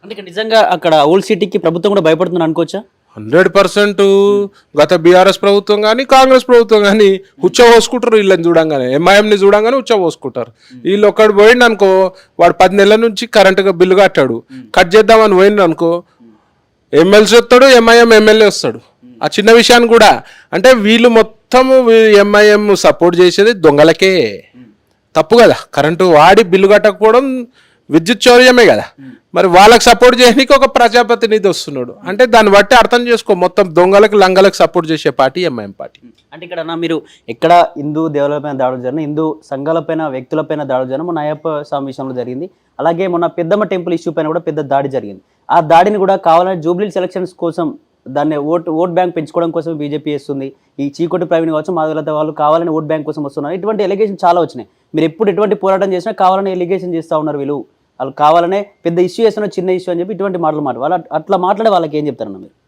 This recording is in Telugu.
అంటే ఇక్కడ నిజంగా అక్కడ ఓల్డ్ సిటీకి ప్రభుత్వం కూడా భయపడుతుంది అనుకోవచ్చా? 100% గత బీఆర్ఎస్ ప్రభుత్వం కానీ కాంగ్రెస్ ప్రభుత్వం కానీ ఉచ్చ పోసుకుంటారు. వీళ్ళని చూడంగానే ఎంఐఎంని చూడంగానే ఉచ్చ పోసుకుంటారు. వీళ్ళు ఒక్కడు పోయిండు అనుకో, వాడు 10 నెలల నుంచి కరెంటుగా బిల్లు కట్టాడు, కట్ చేద్దామని పోయిండు అనుకో, ఎమ్మెల్సీ వస్తాడు, ఎంఐఎం ఎమ్మెల్యే వస్తాడు. ఆ చిన్న విషయాన్ని కూడా అంటే వీళ్ళు మొత్తం ఎంఐఎం సపోర్ట్ చేసేది దొంగలకే. తప్పు కదా, కరెంటు వాడి బిల్లు కట్టకపోవడం విద్యుత్ చౌర్యమే కదా. మరి వాళ్ళకి సపోర్ట్ చేయడానికి ఒక ప్రజాప్రతినిధి వస్తున్నాడు అంటే దాన్ని బట్టి అర్థం చేసుకో, మొత్తం దొంగలకు లంగలకు సపోర్ట్ చేసే పార్టీ ఎంఐఎం పార్టీ. అంటే ఇక్కడ మీరు ఎక్కడ హిందూ దేవాలయాలపైన దాడులు జరిగిన, హిందూ సంఘాలపైన వ్యక్తులపైన దాడులు జరిగిన, మొన్న అయ్యప్ప స్వామి విషయంలో జరిగింది. అలాగే మొన్న పెద్దమ్మ టెంపుల్ ఇష్యూ పైన కూడా పెద్ద దాడి జరిగింది. ఆ దాడిని కూడా కావాలని జూబ్లీ సెలక్షన్స్ కోసం దాన్ని ఓట్ బ్యాంక్ పెంచుకోవడం కోసం బీజేపీ చేస్తుంది. ఈ చీకోటి ప్రవీణ్ కావచ్చు, మాధవలత వాళ్ళు కావాలని ఓట్ బ్యాంక్ కోసం వస్తున్నారు. ఇటువంటి ఎలిగేషన్ చాలా వచ్చినాయి. మీరు ఎప్పుడు ఎటువంటి పోరాటం చేసినా కావాలని ఎలిగేషన్ చేస్తూ ఉన్నారు. వీళ్ళు వాళ్ళు కావాలనే పెద్ద ఇష్యూ చేస్తున్న చిన్న ఇష్యూ అని చెప్పి ఇటువంటి మాటలు వాళ్ళు అట్లా మాట్లాడే వాళ్ళకి ఏం చెప్తారన్న మీరు?